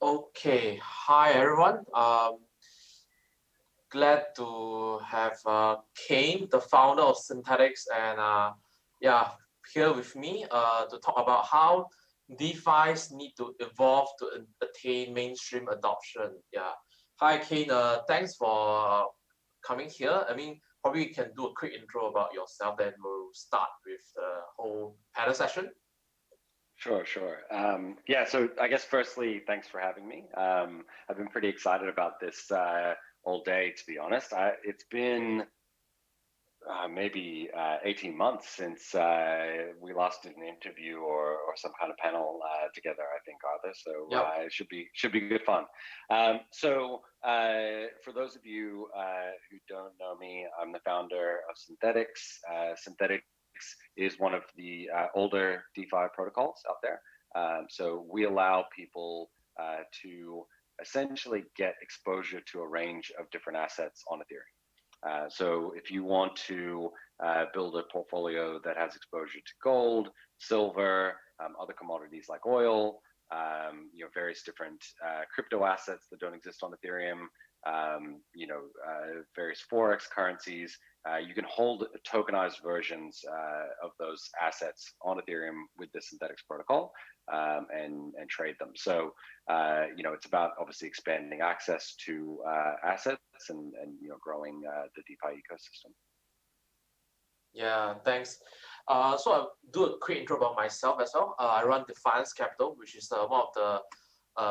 Okay, hi everyone. Glad to have Kain, the founder of Synthetix, and yeah, here with me to talk about how DeFi's need to evolve to attain mainstream adoption. Yeah, hi Kain. Thanks for coming here. I mean, probably you can do a quick intro about yourself, then we'll start with the whole panel session. Sure. Yeah, so I guess firstly, thanks for having me. I've been pretty excited about this all day, to be honest. It's been maybe 18 months since we last did an interview or some kind of panel together, I think, Arthur. So Yep. it should be good fun. For those of you who don't know me, I'm the founder of Synthetix. Synthetix is one of the older DeFi protocols out there. So we allow people to essentially get exposure to a range of different assets on Ethereum. So if you want to build a portfolio that has exposure to gold, silver, other commodities like oil, various different crypto assets that don't exist on Ethereum, various forex currencies, you can hold tokenized versions of those assets on Ethereum with the Synthetix protocol and trade them. So it's about obviously expanding access to assets and growing the DeFi ecosystem. Yeah, thanks. So I'll do a quick intro about myself as well. I run DeFiance Capital, which is one of the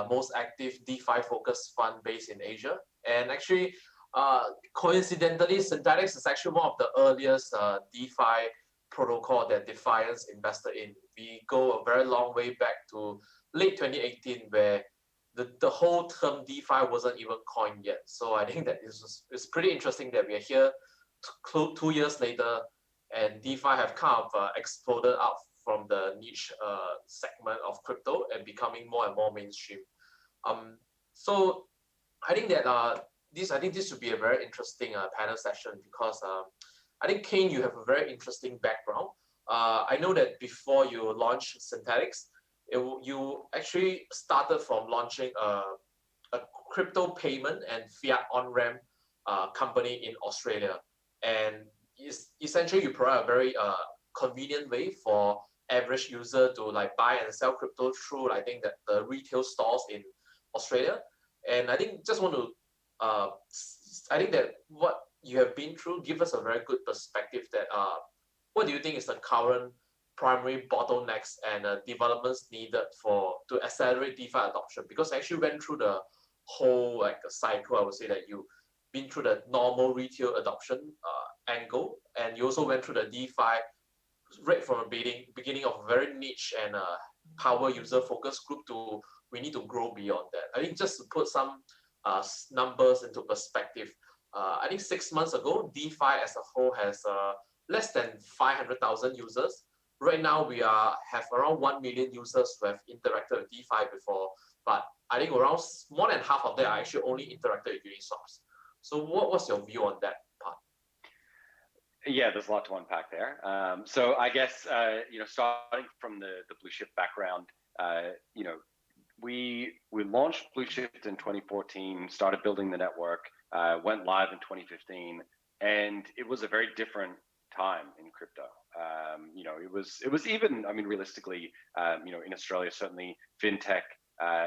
most active DeFi-focused fund based in Asia. And actually, coincidentally, Synthetix is actually one of the earliest DeFi protocol that DeFiance invested in. We go a very long way back to late 2018, where the whole term DeFi wasn't even coined yet. So I think that it's pretty interesting that we are here 2 years later, and DeFi have kind of exploded out from the niche segment of crypto and becoming more and more mainstream. So I think that this should be a very interesting panel session because I think Kain, you have a very interesting background. I know that before you launched Synthetix, you actually started from launching a crypto payment and fiat on-ramp company in Australia, and essentially you provide a very convenient way for average user to like buy and sell crypto through I think that the retail stores in Australia. And I think just want to I think that what you have been through give us a very good perspective that what do you think is the current primary bottlenecks and developments needed to accelerate DeFi adoption? Because I actually went through the whole like cycle. I would say that you been through the normal retail adoption angle, and you also went through the DeFi right from the beginning of a very niche and power user focused group to we need to grow beyond that. I think just to put some numbers into perspective, I think 6 months ago, DeFi as a whole has less than 500,000 users. Right now, we have around 1 million users who have interacted with DeFi before, but I think around more than half of them are actually only interacted with Uniswap. So what's your view on that part? Yeah, there's a lot to unpack there. So I guess starting from the Blue Shift background, we launched Blue Shift in 2014, started building the network, went live in 2015, and it was a very different time in crypto. It was even, I mean, realistically, in Australia, certainly fintech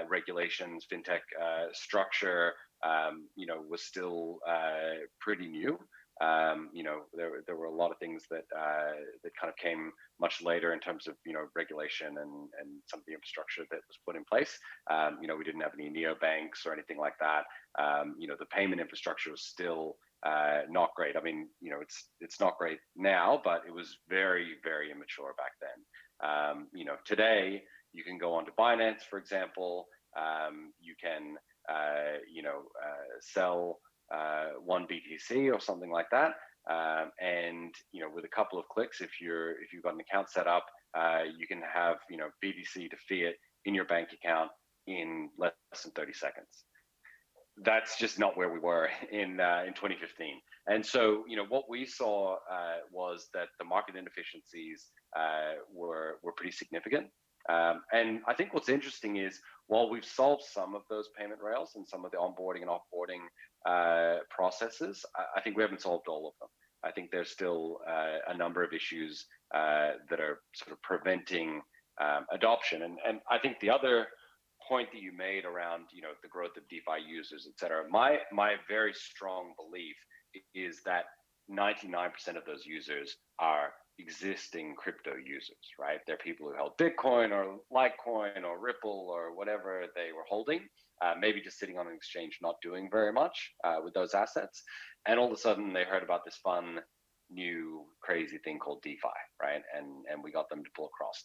regulations, fintech structure, was still pretty new. There were a lot of things that kind of came much later in terms of regulation and some of the infrastructure that was put in place. We didn't have any neobanks or anything like that. The payment infrastructure was still not great. I mean, it's not great now, but it was very, very immature back then. Today you can go onto Binance, for example. You can sell one BTC or something like that, and with a couple of clicks, if you've got an account set up, you can have BTC to fiat in your bank account in less than 30 seconds. That's just not where we were in 2015. And so what we saw was that the market inefficiencies were pretty significant. And I think what's interesting is while we've solved some of those payment rails and some of the onboarding and offboarding processes, I think we haven't solved all of them. I think there's still a number of issues that are sort of preventing adoption. And I think the other point that you made around, the growth of DeFi users, et cetera, my very strong belief is that 99% of those users are existing crypto users, right? They're people who held Bitcoin or Litecoin or Ripple or whatever they were holding, maybe just sitting on an exchange, not doing very much with those assets. And all of a sudden they heard about this fun, new, crazy thing called DeFi, right? And we got them to pull across.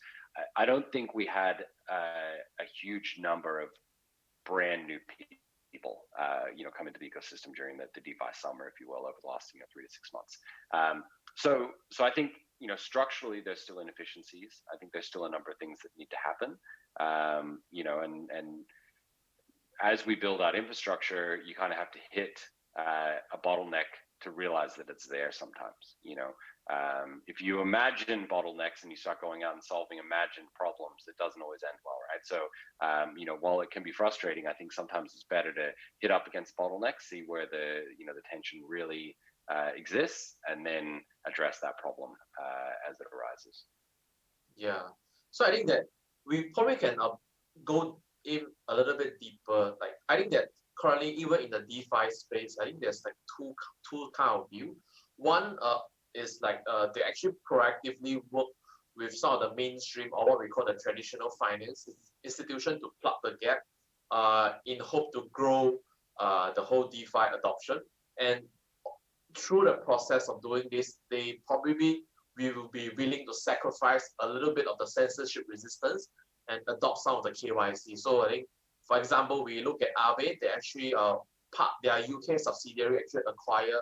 I don't think we had a huge number of brand new people, come into the ecosystem during the DeFi summer, if you will, over the last 3 to 6 months. So I think structurally there's still inefficiencies. I think there's still a number of things that need to happen. And as we build out infrastructure, you kind of have to hit a bottleneck to realize that it's there sometimes. If you imagine bottlenecks and you start going out and solving imagined problems, it doesn't always end well, right? So, while it can be frustrating, I think sometimes it's better to hit up against bottlenecks, see where the tension really exists, and then address that problem as it arises. Yeah. So I think that we probably can go in a little bit deeper. Like I think that currently, even in the DeFi space, I think there's like two kind of view. One is like they actually proactively work with some of the mainstream or what we call the traditional finance institution to plug the gap in hope to grow the whole DeFi adoption. And through the process of doing this, they probably will be willing to sacrifice a little bit of the censorship resistance and adopt some of the KYC. So I think, for example, we look at Aave, they actually their UK subsidiary actually acquire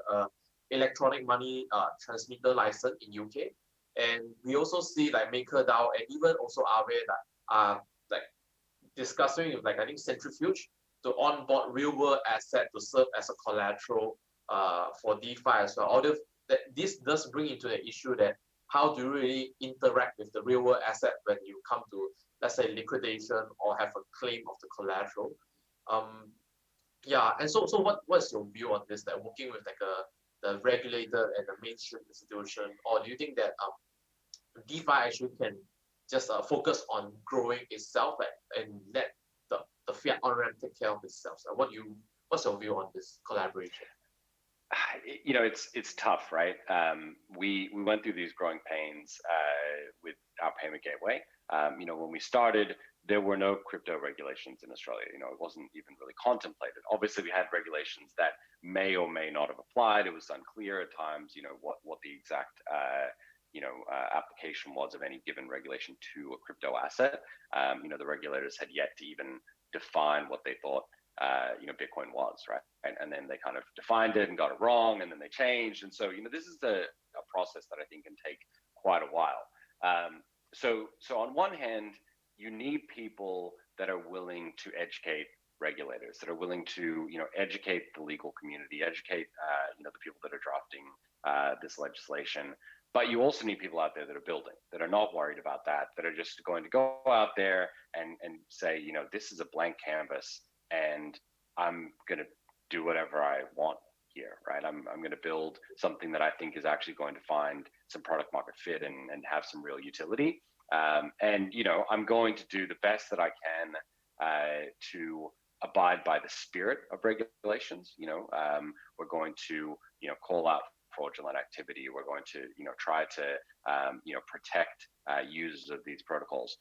electronic money transmitter license in UK, and we also see like MakerDAO and even also Aave that are like discussing with I think Centrifuge to onboard real world asset to serve as a collateral for DeFi as well. Although this does bring into the issue that how do you really interact with the real world asset when you come to, let's say, liquidation or have a claim of the collateral. And so what's your view on this, that working with the regulator and the mainstream institution, or do you think that DeFi actually can just focus on growing itself and let the fiat on-ramp take care of itself? So what's your view on this collaboration? It's tough, right? We went through these growing pains with our payment gateway. When we started, there were no crypto regulations in Australia. It wasn't even really contemplated. Obviously, we had regulations that may or may not have applied. It was unclear at times, what the exact application was of any given regulation to a crypto asset. The regulators had yet to even define what they thought Bitcoin was, right? And then they kind of defined it and got it wrong, and then they changed. And so, this is a process that I think can take quite a while. So on one hand, you need people that are willing to educate regulators, that are willing to, educate the legal community, educate, the people that are drafting this legislation. But you also need people out there that are building, that are not worried about that are just going to go out there and say, this is a blank canvas, and I'm going to do whatever I want here, right? I'm going to build something that I think is actually going to find some product market fit and have some real utility. I'm going to do the best that I can to abide by the spirit of regulations. We're going to, call out fraudulent activity. We're going to, try to, protect users of these protocols.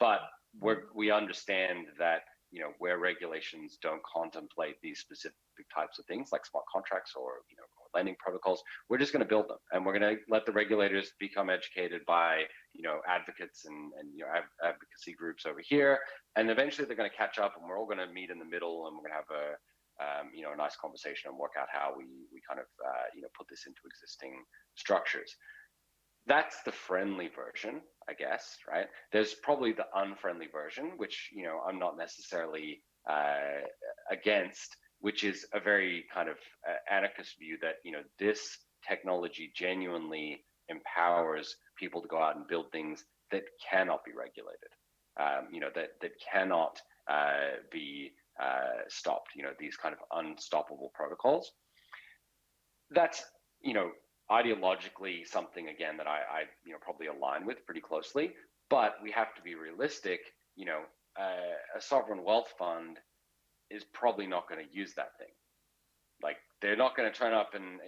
But we understand that, where regulations don't contemplate these specific types of things like smart contracts or, lending protocols, we're just going to build them, and we're going to let the regulators become educated by, advocates and advocacy groups over here. And eventually they're going to catch up, and we're all going to meet in the middle, and we're going to have a nice conversation and work out how we kind of, put this into existing structures. That's the friendly version, I guess, right? There's probably the unfriendly version, which, I'm not necessarily against, which is a very kind of anarchist view that, this technology genuinely empowers people to go out and build things that cannot be regulated. that cannot be stopped. These kind of unstoppable protocols. That's ideologically something again that I probably align with pretty closely. But we have to be realistic. A sovereign wealth fund is probably not going to use that thing. Like they're not going to turn up and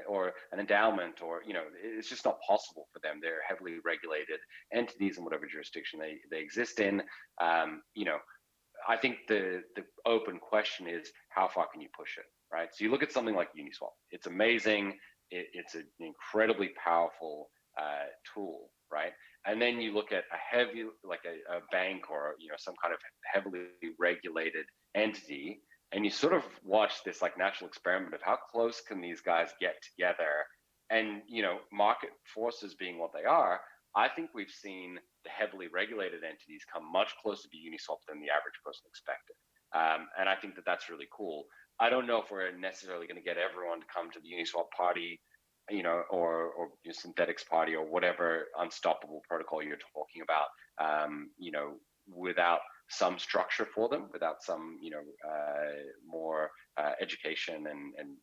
or an endowment, or it's just not possible for them. They're heavily regulated entities in whatever jurisdiction they exist in. I think the open question is how far can you push it, right? So you look at something like Uniswap. It's amazing. It's an incredibly powerful tool, right? And then you look at a heavy, like a bank or some kind of heavily regulated entity, and you sort of watch this like natural experiment of how close can these guys get together. And market forces being what they are, I think we've seen the heavily regulated entities come much closer to Uniswap than the average person expected. And I think that that's really cool. I don't know if we're necessarily going to get everyone to come to the Uniswap party, or Synthetix party, or whatever unstoppable protocol you're talking about, without some structure for them, without some, more education and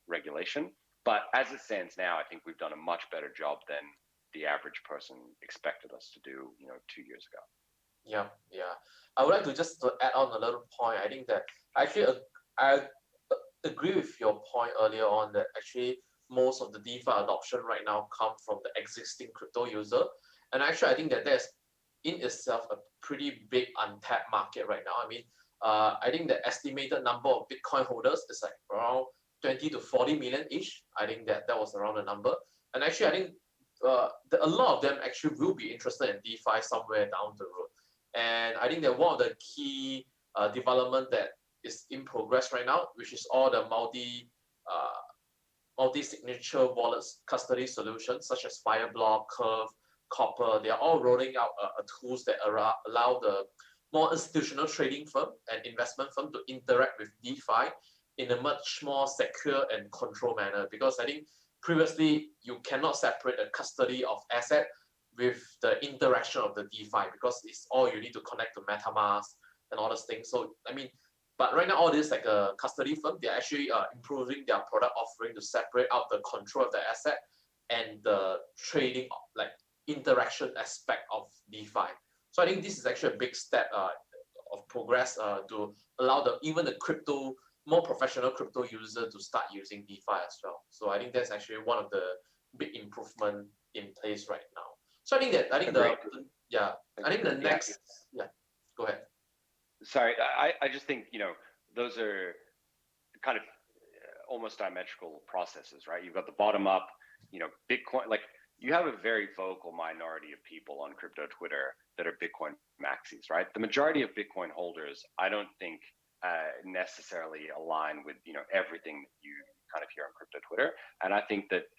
regulation. But as it stands now, I think we've done a much better job than the average person expected us to do, 2 years ago. Yeah. I would like to just add on a little point. I think that actually I agree with your point earlier on that actually most of the DeFi adoption right now come from the existing crypto user. And actually, I think that there's in itself a pretty big untapped market right now. I mean, I think the estimated number of Bitcoin holders is like around 20 to 40 million ish. I think that was around the number. And actually, I think a lot of them actually will be interested in DeFi somewhere down the road. And I think that one of the key development that is in progress right now, which is all the multi-signature wallets custody solutions such as Fireblock, Curve, Copper. They are all rolling out tools that allow the more institutional trading firm and investment firm to interact with DeFi in a much more secure and controlled manner. Because I think previously you cannot separate the custody of asset with the interaction of the DeFi, because it's all you need to connect to MetaMask and all those things. So I mean, but right now all this like a custody firm, they're actually improving their product offering to separate out the control of the asset and the trading like interaction aspect of DeFi. So I think this is actually a big step of progress to allow even the more professional crypto user to start using DeFi as well. So I think that's actually one of the big improvement in place right now. So I think the next go ahead. Sorry, I just think those are kind of almost diametrical processes, right? You've got the bottom up, Bitcoin, like you have a very vocal minority of people on crypto Twitter that are Bitcoin maxis, right? The majority of Bitcoin holders, I don't think necessarily align with everything that you kind of hear on crypto Twitter. And I think that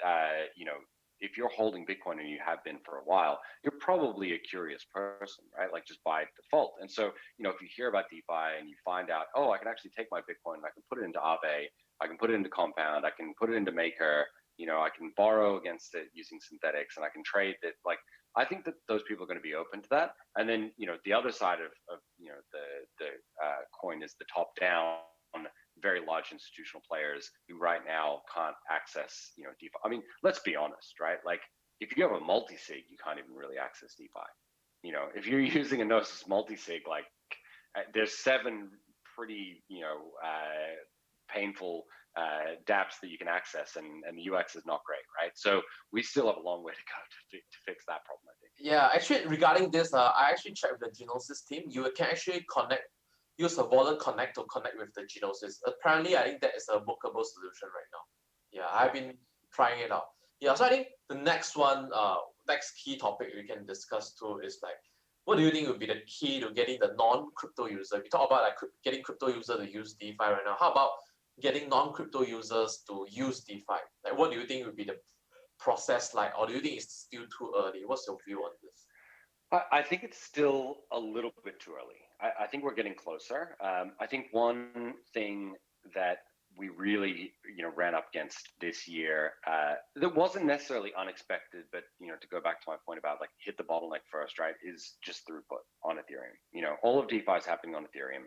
if you're holding Bitcoin and you have been for a while, you're probably a curious person, right? Like just by default. And so, if you hear about DeFi and you find out, oh, I can actually take my Bitcoin and I can put it into Aave, I can put it into Compound, I can put it into Maker, I can borrow against it using Synthetix, and I can trade it. Like, I think that those people are going to be open to that. And then, the other side of the coin is the top down, very large institutional players who right now can't access, DeFi. I mean, let's be honest, right? Like, if you have a multi-sig, you can't even really access DeFi. If you're using a Gnosis multi-sig, like, there's 7 pretty, painful dApps that you can access, and the UX is not great, right? So we still have a long way to go to fix that problem, I think. Yeah, actually, regarding this, I actually checked with the Gnosis team. You can actually use a wallet connect to connect with the Gnosis. Apparently, I think that is a workable solution right now. Yeah, I've been trying it out. Yeah, so I think the next key topic we can discuss too is like, what do you think would be the key to getting the non-crypto user? We talk about like getting crypto user to use DeFi right now. How about getting non-crypto users to use DeFi? Like, what do you think would be the process like, or do you think it's still too early? What's your view on this? I think it's still a little bit too early. I think we're getting closer. I think one thing that we really, ran up against this year that wasn't necessarily unexpected, but to go back to my point about like hit the bottleneck first, right, is just throughput on Ethereum. You know, all of DeFi is happening on Ethereum.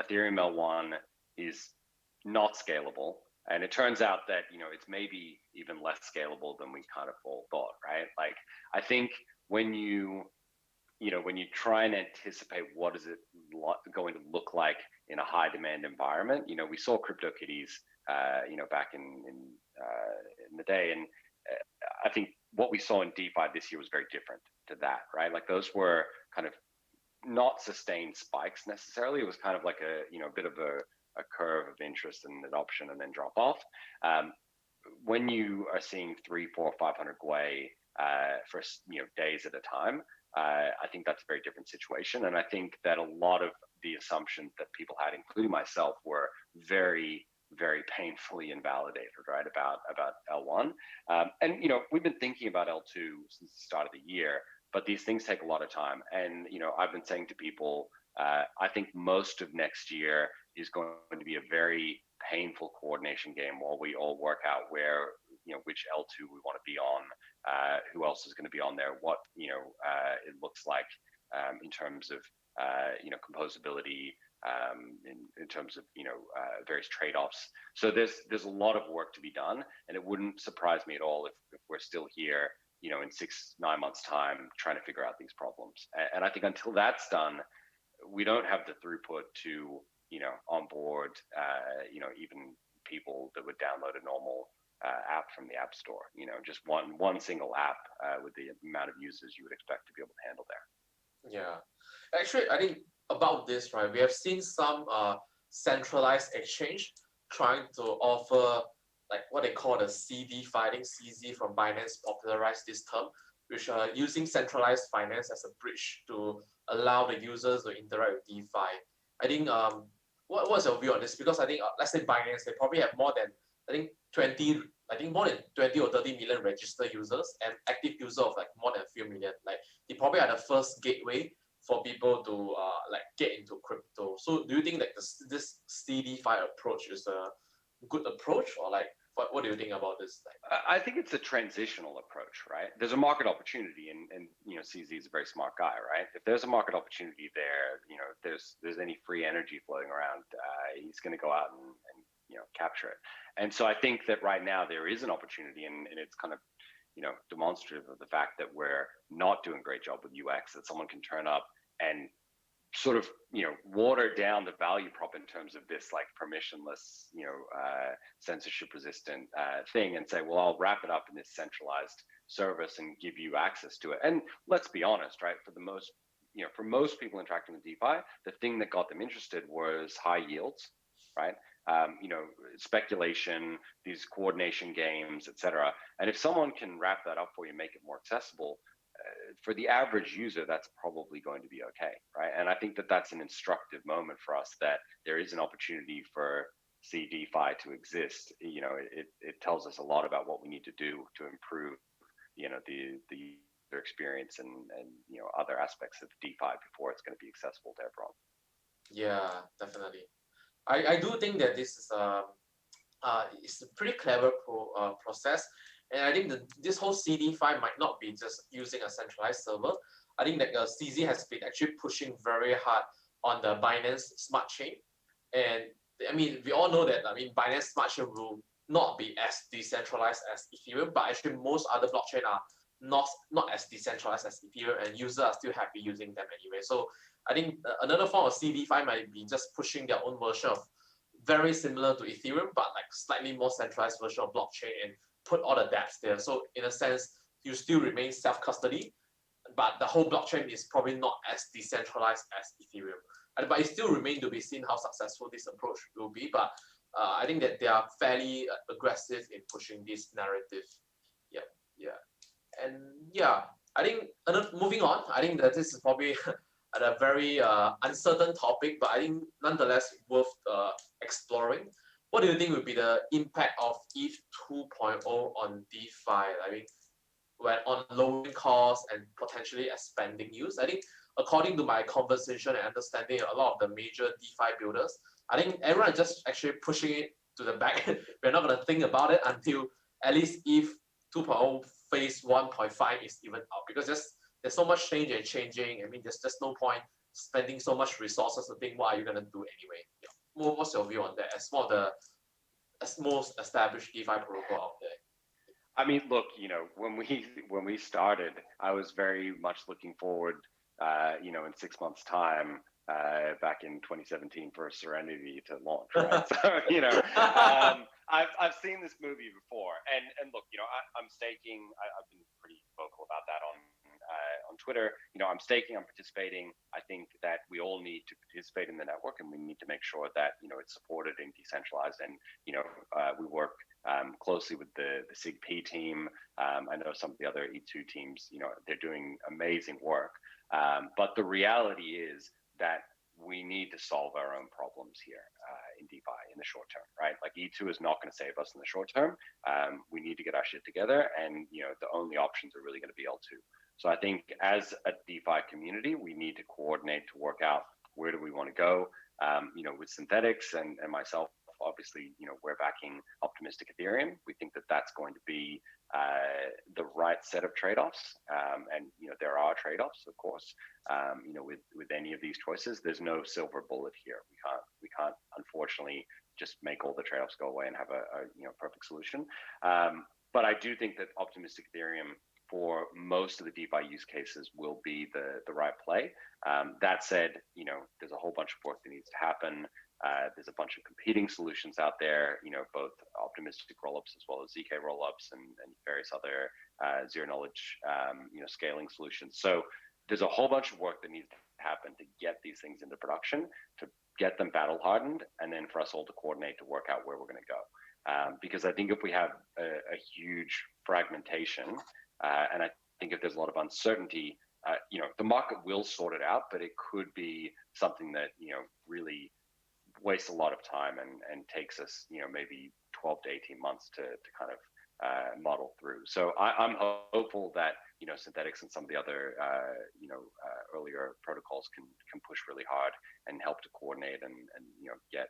Ethereum L1 is not scalable. And it turns out that, you know, it's maybe even less scalable than we kind of all thought, right? Like, I think when you try and anticipate what is it going to look like in a high demand environment, you know, we saw CryptoKitties, you know, back in the day. And I think what we saw in DeFi this year was very different to that, right? Like those were kind of not sustained spikes necessarily. It was kind of like a, you know, a bit of a curve of interest and adoption and then drop off. When you are seeing 300, 400, 500 gwei for, you know, days at a time, I think that's a very different situation. And I think that a lot of the assumptions that people had, including myself, were very, very painfully invalidated, right, about L1. And, you know, we've been thinking about L2 since the start of the year, but these things take a lot of time. And, you know, I've been saying to people, I think most of next year is going to be a very painful coordination game while we all work out where, you know, which L2 we want to be on, who else is going to be on there, what, you know, it looks like in terms of, you know, composability, in terms of, you know, various trade-offs. So there's a lot of work to be done, and it wouldn't surprise me at all if we're still here, you know, in 6-9 months time trying to figure out these problems. And I think until that's done, we don't have the throughput to, you know, onboard, you know, even people that would download a normal app from the App Store. You know, just one single app with the amount of users you would expect to be able to handle there. Yeah, actually, I think about this, right? We have seen some centralized exchange trying to offer like what they call the CD fighting. CZ from Binance popularized this term, which are using centralized finance as a bridge to allow the users to interact with DeFi. I think what's your view on this? Because I think let's say Binance, they probably have more than more than 20 or 30 million registered users and active users of like more than a few million. Like they probably are the first gateway for people to like get into crypto. So do you think that this CDFi approach is a good approach, or like what do you think about this? Like, I think it's a transitional approach, right? There's a market opportunity, and you know, CZ is a very smart guy, right? If there's a market opportunity there, you know, if there's any free energy floating around, he's going to go out and you know, capture it. And so I think that right now there is an opportunity, and it's kind of, you know, demonstrative of the fact that we're not doing a great job with UX, that someone can turn up and sort of, you know, water down the value prop in terms of this like permissionless, you know, censorship resistant thing, and say, well, I'll wrap it up in this centralized service and give you access to it. And let's be honest, right? For most people interacting with DeFi, the thing that got them interested was high yields, right? You know, speculation, these coordination games, etc. And if someone can wrap that up for you, make it more accessible, for the average user, that's probably going to be okay, right? And I think that that's an instructive moment for us, that there is an opportunity for CDFi to exist. You know, it tells us a lot about what we need to do to improve, you know, the user experience and you know, other aspects of DeFi before it's going to be accessible to everyone. Yeah, definitely. I do think that this is it's a pretty clever process. And I think this whole CDFi might not be just using a centralized server. I think that CZ has been actually pushing very hard on the Binance Smart Chain. And I mean, we all know that, I mean, Binance Smart Chain will not be as decentralized as Ethereum, but actually most other blockchain are not as decentralized as Ethereum, and users are still happy using them anyway. So I think another form of CDFi might be just pushing their own version of very similar to Ethereum, but like slightly more centralized version of blockchain, and put all the dApps there. So in a sense, you still remain self-custody, but the whole blockchain is probably not as decentralized as Ethereum. But it still remains to be seen how successful this approach will be. But I think that they are fairly aggressive in pushing this narrative. Yeah. And yeah, I think moving on, I think that this is probably a very uncertain topic, but I think nonetheless worth exploring. What do you think would be the impact of ETH 2.0 on DeFi? I mean, when on lowering costs and potentially expanding use? I think according to my conversation and understanding, a lot of the major DeFi builders, I think everyone is just actually pushing it to the back. We're not going to think about it until at least ETH 2.0 phase 1.5 is even out, because there's there's so much change and changing. I mean, there's just no point spending so much resources to think what are you gonna do anyway. Yeah. What's your view on that? As one of the most established DeFi protocol out there. I mean, look, when we started, I was very much looking forward, in 6 months' time, back in 2017 for Serenity to launch, right? So, I've seen this movie before, and look, I'm staking. I've been pretty vocal about that on Twitter. I'm staking, I'm participating. I think that we all need to participate in the network, and we need to make sure that it's supported and decentralized. And we work closely with the SIG-P team. I know some of the other E2 teams. They're doing amazing work. But the reality is that we need to solve our own problems here in DeFi in the short term, right? Like E2 is not going to save us in the short term. We need to get our shit together, and the only options are really going to be L2. So I think as a DeFi community, we need to coordinate to work out where do we want to go. With Synthetix and myself, obviously, we're backing optimistic Ethereum. We think that that's going to be the right set of trade-offs, and there are trade-offs, of course. With any of these choices, there's no silver bullet here. We can't unfortunately just make all the trade-offs go away and have a perfect solution. But I do think that optimistic Ethereum for most of the DeFi use cases will be the right play. That said, there's a whole bunch of work that needs to happen. There's a bunch of competing solutions out there, both optimistic rollups as well as ZK rollups and various other zero knowledge, scaling solutions. So there's a whole bunch of work that needs to happen to get these things into production, to get them battle hardened, and then for us all to coordinate to work out where we're going to go. Because I think if we have a huge fragmentation, and I think if there's a lot of uncertainty, the market will sort it out, but it could be something that really wastes a lot of time and takes us maybe 12 to 18 months to kind of model through. So I'm hopeful that Synthetix and some of the other earlier protocols can push really hard and help to coordinate and get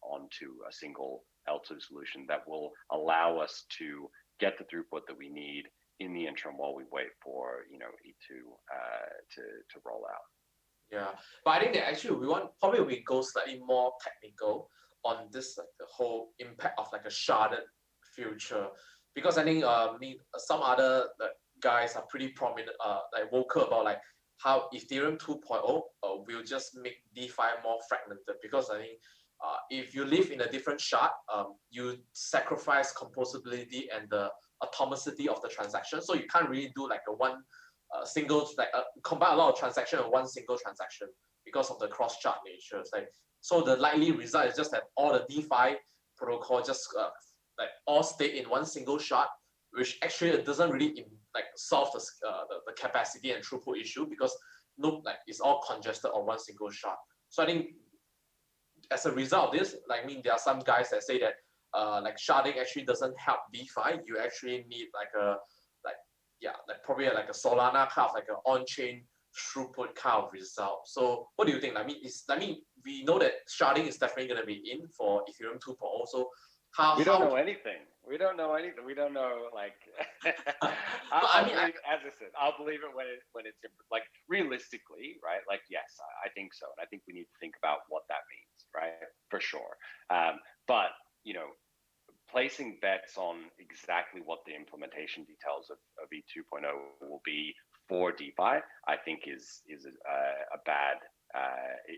onto a single L2 solution that will allow us to get the throughput that we need in the interim while we wait for E2 to roll out. Yeah, but I think that actually we go slightly more technical on this, like the whole impact of like a sharded future, because I think some other guys are pretty prominent, like vocal about like how Ethereum 2.0 will just make DeFi more fragmented, because I think if you live in a different shard, you sacrifice composability and the atomicity of the transaction, so you can't really do like a one single, combine a lot of transactions in one single transaction because of the cross-chart nature. So the likely result is just that all the DeFi protocol just all stay in one single shard, which actually doesn't really solve the capacity and throughput issue, because it's all congested on one single shard. So I think as a result of this, there are some guys that say that sharding actually doesn't help DeFi. You actually need probably like a Solana kind of like an on-chain throughput kind of result. So what do you think? We know that sharding is definitely going to be in for Ethereum 2.0. So we don't know anything. We don't know anything. We don't know as I said, I'll believe it when it's realistically, right? Yes, I think so, and I think we need to think about what that means, right? For sure. But placing bets on exactly what the implementation details of E2.0 will be for DeFi, I think is a bad.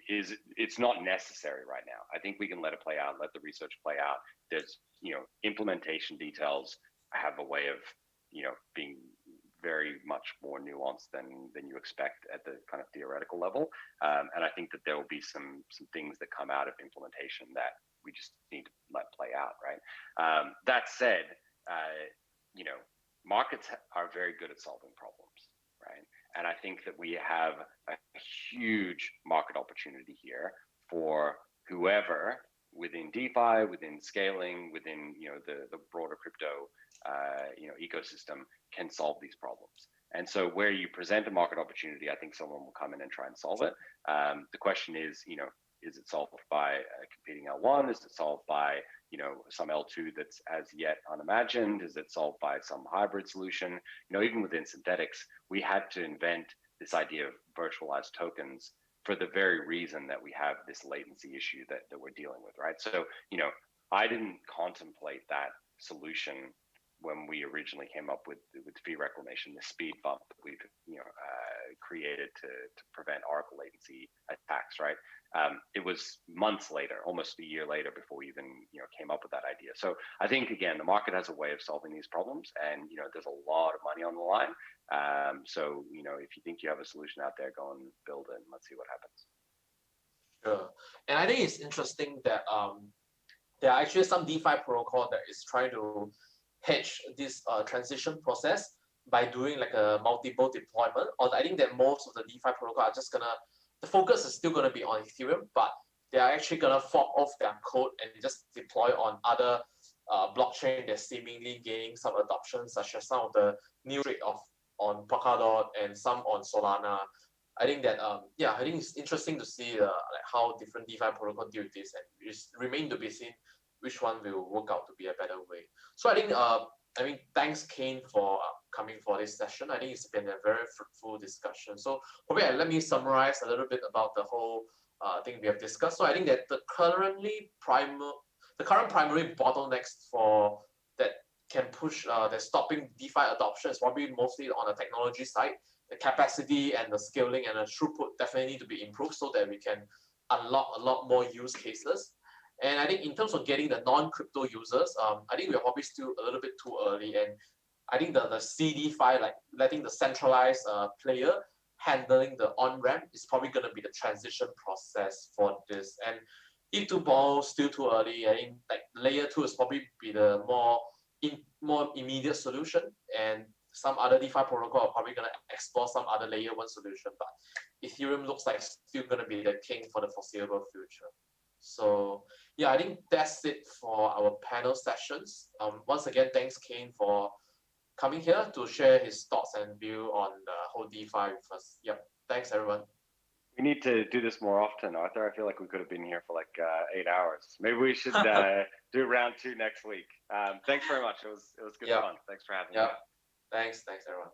It's not necessary right now. I think we can let it play out, let the research play out. There's implementation details have a way of being very much more nuanced than you expect at the kind of theoretical level. And I think that there will be some things that come out of implementation that we just need to let play out, right? That said, markets are very good at solving problems, right? And I think that we have a huge market opportunity here for whoever within DeFi, within scaling, within the broader crypto ecosystem can solve these problems. And so where you present a market opportunity, I think someone will come in and try and solve it. The question is it solved by competing L1? Is it solved by some L2 that's as yet unimagined? Is it solved by some hybrid solution? Even within Synthetix, we had to invent this idea of virtualized tokens for the very reason that we have this latency issue that we're dealing with, right? So, I didn't contemplate that solution when we originally came up with fee reclamation, the speed bump that we've created to prevent Oracle latency attacks, right? It was months later, almost a year later, before we even came up with that idea. So I think, again, the market has a way of solving these problems, and there's a lot of money on the line. So if you think you have a solution out there, go and build it, and let's see what happens. Sure. And I think it's interesting that there are actually some DeFi protocol that is trying to hedge this transition process by doing like a multiple deployment. Or I think that most of the DeFi protocol are just the focus is still gonna be on Ethereum, but they are actually gonna fork off their code and just deploy on other blockchain that's seemingly gaining some adoption, such as some of the new trade on Polkadot and some on Solana. I think that I think it's interesting to see like how different DeFi protocol deal with this, and it remain to be seen which one will work out to be a better way. So I think thanks Kain for coming for this session. I think it's been a very fruitful discussion. So probably let me summarize a little bit about the whole thing we have discussed. So I think that the current primary bottlenecks for that can push that's stopping DeFi adoption is probably mostly on the technology side. The capacity and the scaling and the throughput definitely need to be improved so that we can unlock a lot more use cases. And I think in terms of getting the non-crypto users, I think we're probably still a little bit too early. And I think the CDFi, like letting the centralized player handling the on-ramp is probably going to be the transition process for this. And E2 still too early. I think like layer 2 is probably be the more immediate solution, and some other DeFi protocol are probably going to explore some other layer 1 solution, but Ethereum looks like still going to be the king for the foreseeable future. So yeah, I think that's it for our panel sessions. Once again, thanks Kain for coming here to share his thoughts and view on the whole DeFi with us. Yep, thanks everyone. We need to do this more often, Arthur. I feel like we could have been here for like 8 hours. Maybe we should do round 2 next week. Thanks very much. It was good fun. Thanks for having me. Thanks everyone.